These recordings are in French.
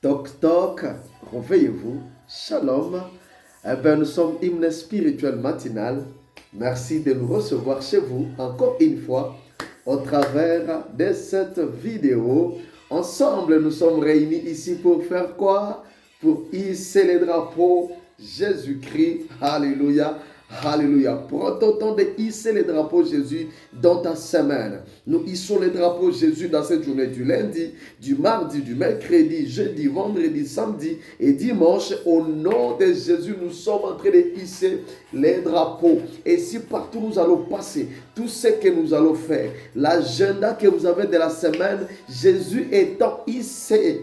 Toc toc, réveillez-vous. Shalom. Eh bien, nous sommes hymne spirituel matinal. Merci de nous recevoir chez vous encore une fois au travers de cette vidéo. Ensemble, nous sommes réunis ici pour faire quoi? Pour hisser les drapeaux Jésus-Christ. Alléluia. Alléluia. Prends ton temps de hisser les drapeaux Jésus dans ta semaine. Nous hissons les drapeaux Jésus dans cette journée du lundi, du mardi, du mercredi, jeudi, vendredi, samedi et dimanche. Au nom de Jésus, nous sommes en train de hisser les drapeaux. Et si partout nous allons passer, tout ce que nous allons faire, l'agenda que vous avez de la semaine, Jésus étant hissé,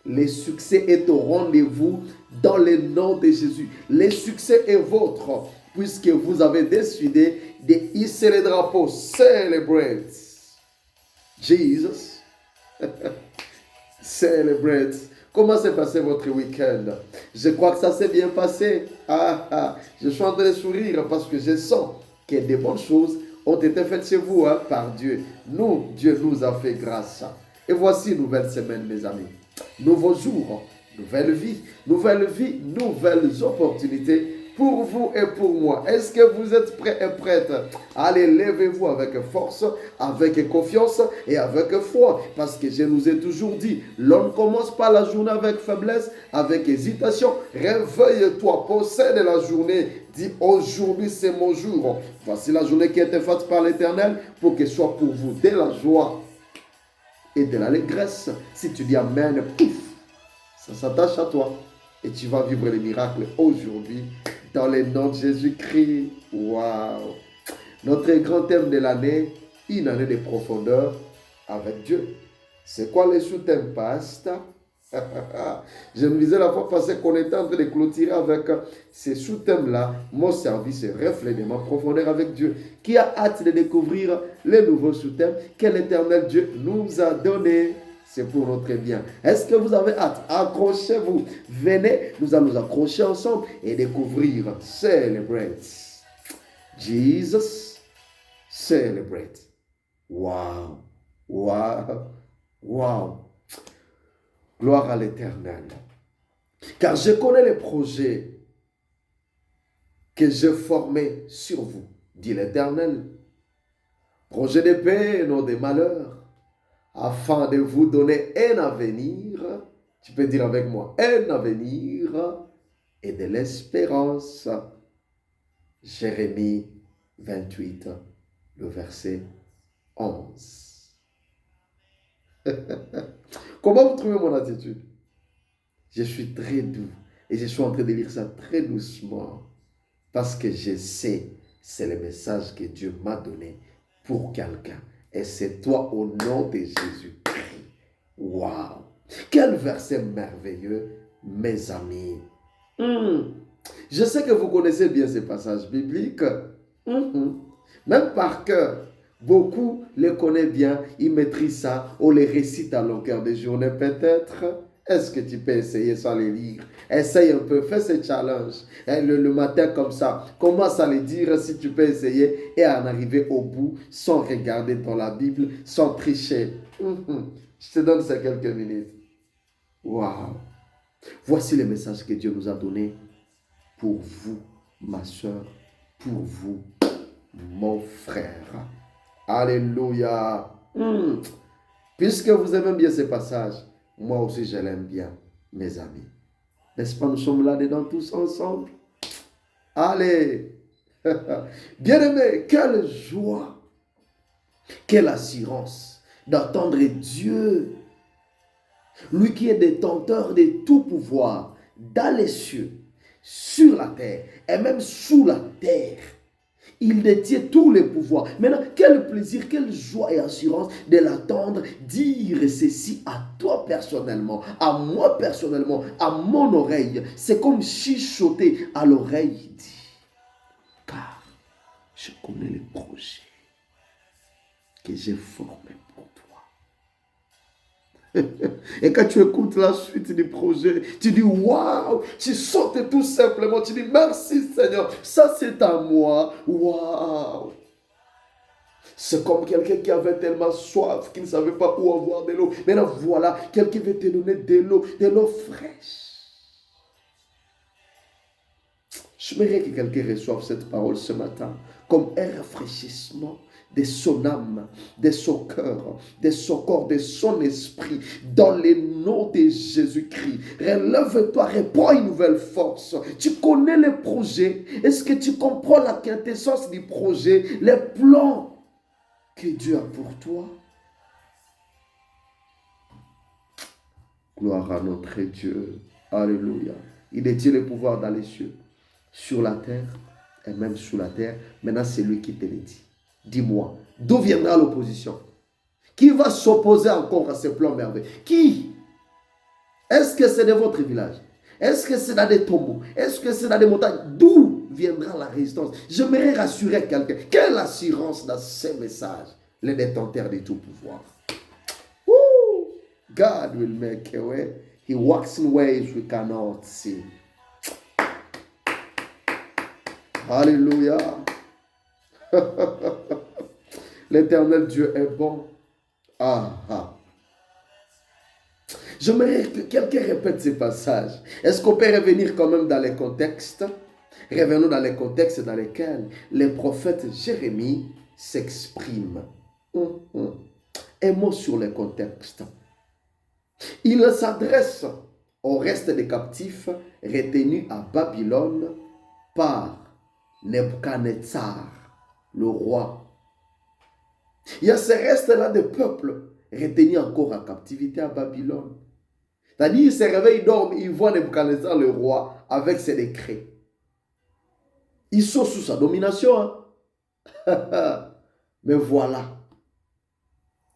le succès est au rendez-vous dans le nom de Jésus. Le succès est vôtre puisque vous avez décidé de hisser les drapeaux. Celebrate. Jesus. Celebrate. Comment s'est passé votre week-end? Je crois que ça s'est bien passé. Je suis en train de sourire parce que je sens que des bonnes choses ont été faites chez vous par Dieu. Dieu nous a fait grâce. Et voici une nouvelle semaine, mes amis. Nouveau jour, nouvelle vie, nouvelles opportunités pour vous et pour moi. Est-ce que vous êtes prêts et prêtes? Allez, levez-vous avec force, avec confiance et avec foi. Parce que je nous ai toujours dit, l'on ne commence pas la journée avec faiblesse, avec hésitation. Réveille-toi, possède la journée. Dis, aujourd'hui c'est mon jour. Voici la journée qui a été faite par l'Éternel pour qu'elle soit pour vous de la joie et de l'allégresse. Si tu dis Amen, pouf, ça s'attache à toi. Et tu vas vivre les miracles aujourd'hui dans le nom de Jésus-Christ. Waouh! Notre grand thème de l'année, une année de profondeur avec Dieu. C'est quoi le sous-thème, pasteur? Je me disais la fois passée qu'on était en train de clôturer avec ces sous-thèmes-là. Mon service est reflet de ma profondeur avec Dieu. Qui a hâte de découvrir les nouveaux sous-thèmes que l'Éternel Dieu nous a donnés? C'est pour notre bien. Est-ce que vous avez hâte? Accrochez-vous. Venez, nous allons nous accrocher ensemble et découvrir. Celebrate. Jesus. Celebrate. Wow. Wow. Wow. Gloire à l'Éternel. Car je connais les projets que j'ai formés sur vous, dit l'Éternel. Projet de paix et non de malheur, afin de vous donner un avenir, tu peux dire avec moi, un avenir et de l'espérance. Jérémie 28, le verset 11. Comment vous trouvez mon attitude? Je suis très doux et je suis en train de lire ça très doucement parce que je sais, c'est le message que Dieu m'a donné pour quelqu'un. Et c'est toi au nom de Jésus-Christ. Waouh! Quel verset merveilleux, mes amis. Je sais que vous connaissez bien ces passages bibliques. Même par cœur. Beaucoup les connaissent bien, ils maîtrisent ça, on les récite à longueur de journée peut-être. Est-ce que tu peux essayer sans les lire? Essaye un peu, fais ce challenge. Le matin comme ça, commence à les dire si tu peux essayer et à en arriver au bout sans regarder dans la Bible, sans tricher. Je te donne ces quelques minutes. Waouh! Voici le message que Dieu nous a donné pour vous, ma soeur, pour vous, mon frère. Alléluia. Puisque vous aimez bien ce passage, moi aussi je l'aime bien, mes amis. N'est-ce pas, nous sommes là-dedans tous ensemble? Allez. Bien-aimés, quelle joie, quelle assurance d'entendre Dieu, lui qui est détenteur de tout pouvoir, dans les cieux, sur la terre et même sous la terre. Il détient tous les pouvoirs. Maintenant, quel plaisir, quelle joie et assurance de l'attendre dire ceci à toi personnellement, à moi personnellement, à mon oreille. C'est comme chuchoter à l'oreille. Dit, car je connais les projets que j'ai formés pour toi. Et quand tu écoutes la suite du projet, tu dis waouh, tu sautes tout simplement, tu dis merci Seigneur, ça c'est à moi, waouh. C'est comme quelqu'un qui avait tellement soif qu'il ne savait pas où avoir de l'eau. Maintenant, voilà, quelqu'un veut te donner de l'eau fraîche. J'aimerais que quelqu'un reçoive cette parole ce matin comme un rafraîchissement de son âme, de son cœur, de son corps, de son esprit, dans le nom de Jésus-Christ. Relève-toi, réponds une nouvelle force. Tu connais le projet. Est-ce que tu comprends la quintessence du projet, les plans que Dieu a pour toi? Gloire à notre Dieu. Alléluia. Il détient le pouvoir dans les cieux, sur la terre et même sous la terre. Maintenant, c'est lui qui te le dit. Dis-moi, d'où viendra l'opposition? Qui va s'opposer encore à ce plan merveilleux? Qui? Est-ce que c'est de votre village? Est-ce que c'est dans des tombeaux? Est-ce que c'est dans des montagnes? D'où viendra la résistance? J'aimerais rassurer quelqu'un. Quelle assurance dans ces messages? Le détenteur de tout pouvoir. Woo! God will make a way. He walks in ways we cannot see. Alléluia. L'éternel Dieu est bon. Ah, ah. J'aimerais que quelqu'un répète ces passages. Est-ce qu'on peut revenir quand même dans les contextes? Revenons dans les contextes dans lesquels le prophète Jérémie s'exprime. Un mot sur les contextes. Il s'adresse au reste des captifs retenus à Babylone par Nebuchadnezzar, le roi. Il y a ce reste-là de peuple retenu encore en captivité à Babylone. C'est-à-dire, il se réveille, il dort, il voit Nebuchadnezzar, le roi, avec ses décrets. Ils sont sous sa domination. Hein? Mais voilà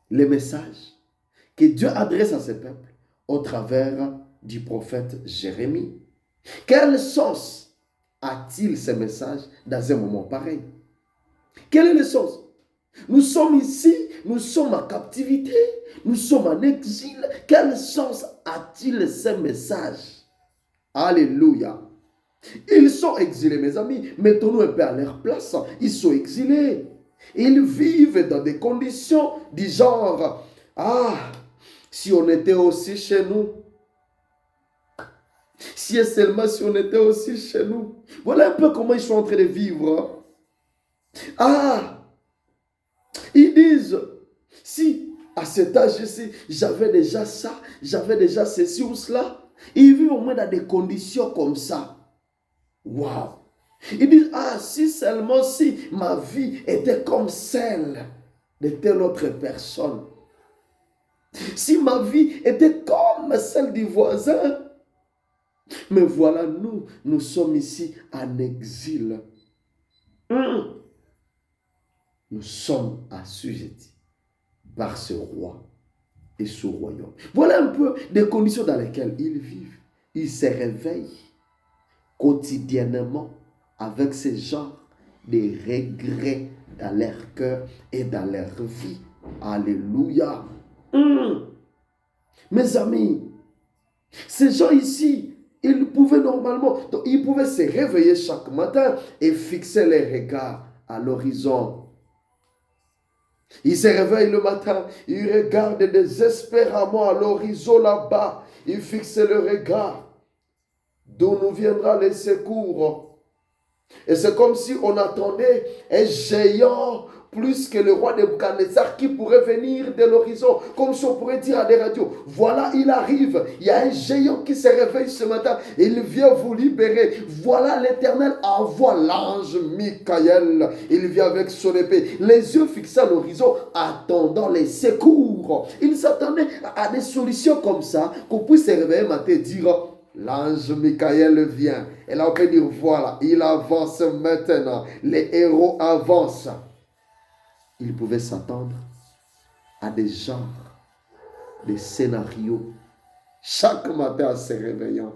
le message que Dieu adresse à ce peuple au travers du prophète Jérémie. Quel sens a-t-il ce message dans un moment pareil? Quel est le sens? Nous sommes ici, nous sommes en captivité, nous sommes en exil. Quel sens a-t-il ce message? Alléluia. Ils sont exilés, mes amis. Mettons-nous un peu à leur place. Ils sont exilés. Ils vivent dans des conditions du genre, ah, si on était aussi chez nous. Si seulement si on était aussi chez nous. Voilà un peu comment ils sont en train de vivre. Ah, ils disent, si à cet âge-ci, j'avais déjà ça, j'avais déjà ceci ou cela. Ils vivent au moins dans des conditions comme ça. Waouh! Ils disent, ah, si seulement si ma vie était comme celle de telle autre personne. Si ma vie était comme celle du voisin. Mais voilà, nous sommes ici en exil. Nous sommes assujettis par ce roi et ce royaume. Voilà un peu des conditions dans lesquelles ils vivent. Ils se réveillent quotidiennement avec ce genre de regrets dans leur cœur et dans leur vie. Alléluia. Mes amis, ces gens ici, ils pouvaient normalement, donc ils pouvaient se réveiller chaque matin et fixer les regards à l'horizon. Ils se réveillent le matin, ils regardent désespérément à l'horizon là-bas, ils fixent le regard. D'où nous viendra les secours? Et c'est comme si on attendait un géant plus que le roi Nebuchadnezzar qui pourrait venir de l'horizon. Comme si on pourrait dire à des radios, voilà, il arrive. Il y a un géant qui se réveille ce matin. Il vient vous libérer. Voilà, l'Éternel envoie l'ange Michael. Il vient avec son épée. Les yeux fixés à l'horizon, attendant les secours. Il s'attendait à des solutions comme ça, qu'on puisse se réveiller matin et dire, l'ange Michael vient. Et là, on peut dire, voilà, il avance maintenant. Les héros avancent. Ils pouvaient s'attendre à des genres, des scénarios, chaque matin en se réveillant.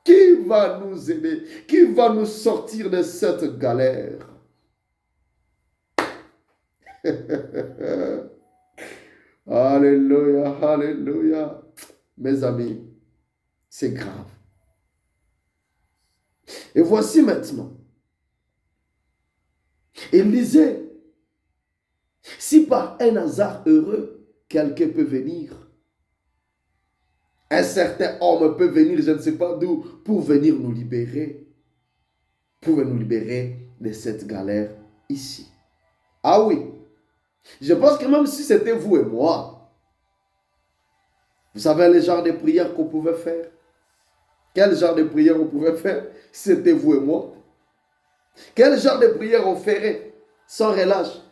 Qui va nous aider? Qui va nous sortir de cette galère? Alléluia, alléluia. Mes amis, c'est grave. Et voici maintenant. Il disait, Si par un hasard heureux, quelqu'un peut venir, un certain homme peut venir, je ne sais pas d'où, pour venir nous libérer, de cette galère ici. Ah oui, je pense que même si c'était vous et moi, vous savez le genre de prière qu'on pouvait faire? Quel genre de prière on pouvait faire si c'était vous et moi? Quel genre de prière on ferait sans relâche?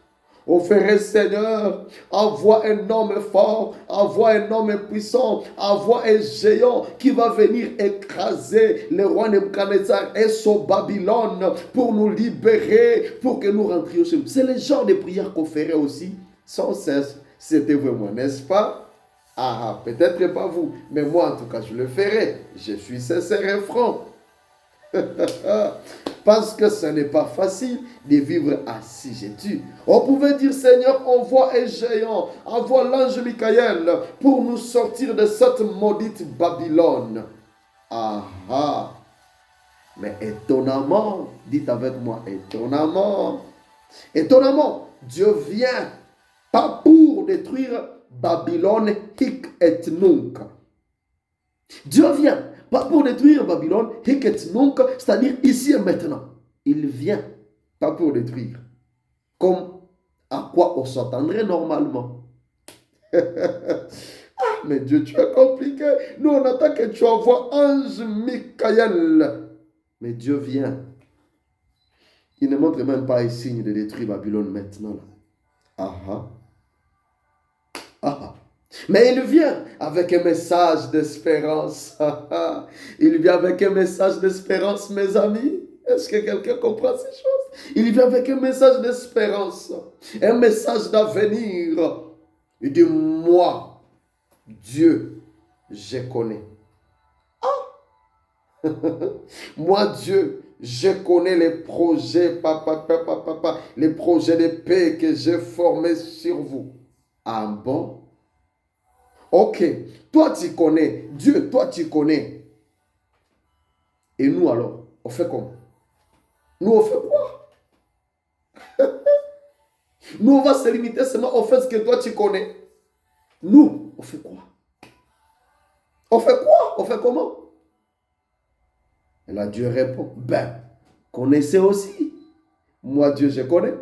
On ferait, Seigneur, envoie un homme fort, envoie un homme puissant, envoie un géant qui va venir écraser le roi Nebuchadnezzar et son Babylone pour nous libérer, pour que nous rentrions chez nous. C'est le genre de prière qu'on ferait aussi sans cesse. C'était vraiment, n'est-ce pas? Ah, peut-être pas vous, mais moi en tout cas je le ferai. Je suis sincère et franc. Parce que ce n'est pas facile de vivre assujetti. On pouvait dire, Seigneur, envoie un géant, envoie l'ange Michael pour nous sortir de cette maudite Babylone. Ah ah. Mais étonnamment, dites avec moi, étonnamment, Dieu vient pas pour détruire Babylone hic et nunc. Dieu vient pas pour détruire Babylone, c'est-à-dire ici et maintenant. Il vient, pas pour détruire. Comme à quoi on s'attendrait normalement. Ah, mais Dieu, tu es compliqué. Nous, on attend que tu envoies ange Michael. Mais Dieu vient. Il ne montre même pas un signe de détruire Babylone maintenant. Là. Ah ah. Ah ah. Mais il vient avec un message d'espérance. Il vient avec un message d'espérance, mes amis. Est-ce que quelqu'un comprend ces choses? Il vient avec un message d'espérance, un message d'avenir. Il dit, moi, Dieu, je connais. Ah! Moi, Dieu, je connais les projets, les projets de paix que j'ai formés sur vous. Ah bon? Ok, toi tu connais, Dieu, toi tu connais. Et nous alors, on fait comment? Nous on fait quoi? Nous on va se limiter seulement au fait ce que toi tu connais. Nous, on fait quoi? On fait quoi? On fait comment? Et là Dieu répond, ben, connaissez aussi. Moi Dieu, je connais.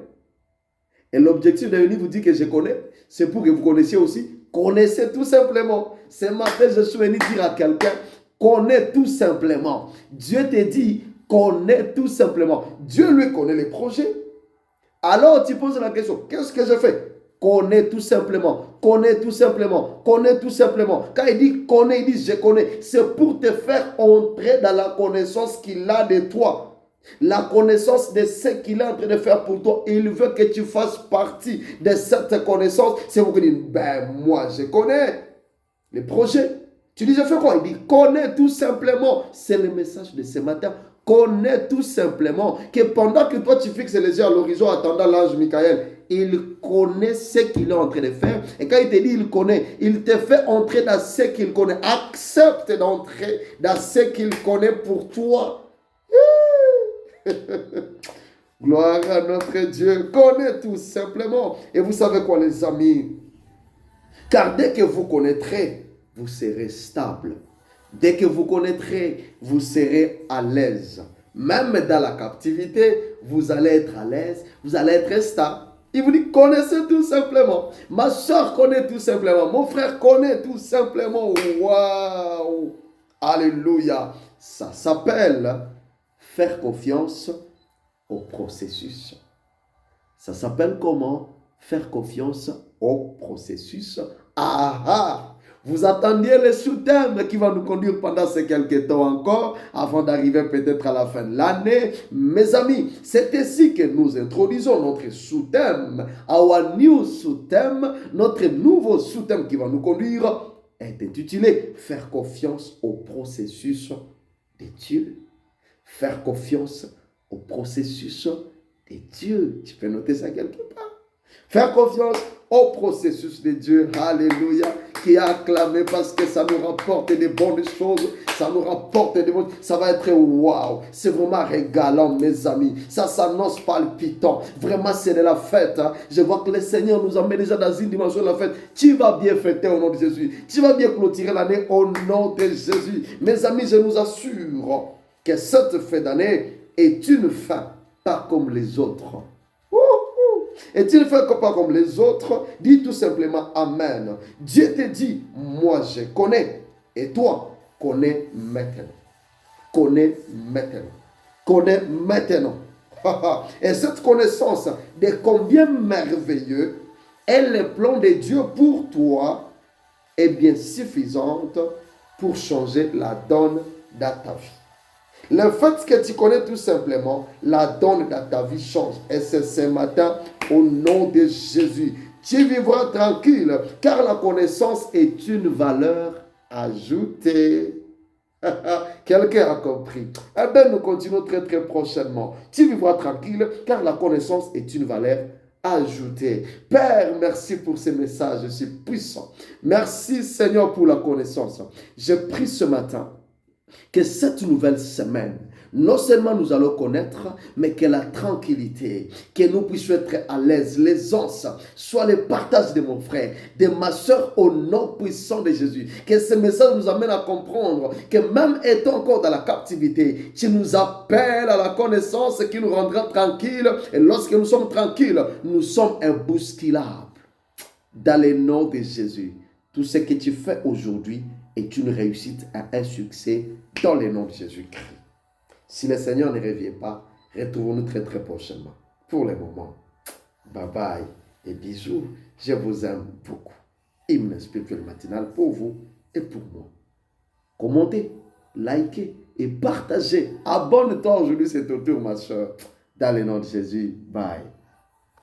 Et l'objectif de venir vous dire que je connais, c'est pour que vous connaissiez aussi. Connaissez tout simplement. Ce matin, je suis venu dire à quelqu'un, connais tout simplement. Dieu te dit, connais tout simplement. Dieu lui connaît les projets. Alors tu poses la question, qu'est-ce que je fais? Connais tout simplement. Connais tout simplement. Connais tout simplement. Quand il dit connais, il dit je connais. C'est pour te faire entrer dans la connaissance qu'il a de toi. La connaissance de ce qu'il est en train de faire pour toi. Il veut que tu fasses partie de cette connaissance. C'est vous qui dites, ben moi je connais les projets. Tu dis, je fais quoi? Il dit, connais tout simplement. C'est le message de ce matin. Connais tout simplement que pendant que toi tu fixes les yeux à l'horizon attendant l'ange Michael, il connaît ce qu'il est en train de faire. Et quand il te dit il connaît, il te fait entrer dans ce qu'il connaît. Accepte d'entrer dans ce qu'il connaît pour toi. Gloire à notre Dieu. Connais tout simplement. Et vous savez quoi les amis? Car dès que vous connaîtrez, vous serez stable. Dès que vous connaîtrez, vous serez à l'aise. Même dans la captivité, vous allez être à l'aise, vous allez être stable. Il vous dit, connaissez tout simplement. Ma soeur connaît tout simplement. Mon frère connaît tout simplement. Waouh! Alléluia! Ça s'appelle faire confiance au processus. Ça s'appelle comment? Faire confiance au processus. Ah ah! Vous attendiez le sous-thème qui va nous conduire pendant ces quelques temps encore, avant d'arriver peut-être à la fin de l'année. Mes amis, c'est ici que nous introduisons notre sous-thème. Our new sous-thème, notre nouveau sous-thème qui va nous conduire est intitulé « Faire confiance au processus de Dieu ». Faire confiance au processus de Dieu. Tu peux noter ça quelque part. Faire confiance au processus de Dieu. Alléluia. qui a acclamé parce que ça nous rapporte des bonnes choses, ça nous rapporte des bonnes... Ça va être waouh, c'est vraiment régalant mes amis, ça s'annonce palpitant, vraiment c'est de la fête. Hein. Je vois que le Seigneur nous emmène déjà dans une dimension de la fête. Tu vas bien fêter au nom de Jésus, tu vas bien clôturer l'année au nom de Jésus. Mes amis, je nous assure que cette fin d'année est une fin pas comme les autres. Est-il fait pas comme les autres? Dis tout simplement Amen. Dieu te dit, moi je connais. Et toi, connais maintenant. Connais maintenant. Connais maintenant. Et cette connaissance de combien merveilleux est le plan de Dieu pour toi est bien suffisante pour changer la donne dans ta vie. Le fait que tu connais tout simplement, la donne dans ta vie change. Et c'est ce matin, au nom de Jésus, tu vivras tranquille, car la connaissance est une valeur ajoutée. Quelqu'un a compris. Eh bien, nous continuons très très prochainement. Tu vivras tranquille, car la connaissance est une valeur ajoutée. Père, merci pour ces messages si puissants. Merci Seigneur pour la connaissance. Je prie ce matin que cette nouvelle semaine, non seulement nous allons connaître, mais que la tranquillité, que nous puissions être à l'aise, l'aisance, soit le partage de mon frère, de ma soeur au nom puissant de Jésus. Que ce message nous amène à comprendre que même étant encore dans la captivité, tu nous appelles à la connaissance qui nous rendra tranquilles. Et lorsque nous sommes tranquilles, nous sommes imbousculables. Dans le nom de Jésus, tout ce que tu fais aujourd'hui est une réussite et un succès dans le nom de Jésus-Christ. Si le Seigneur ne revient pas, retrouvons-nous très très prochainement. Pour le moment, bye bye et bisous. Je vous aime beaucoup. Hymne spirituel matinal pour vous et pour moi. Commentez, likez et partagez. Abonne-toi aujourd'hui, c'est ton tour ma soeur. Dans le nom de Jésus, bye.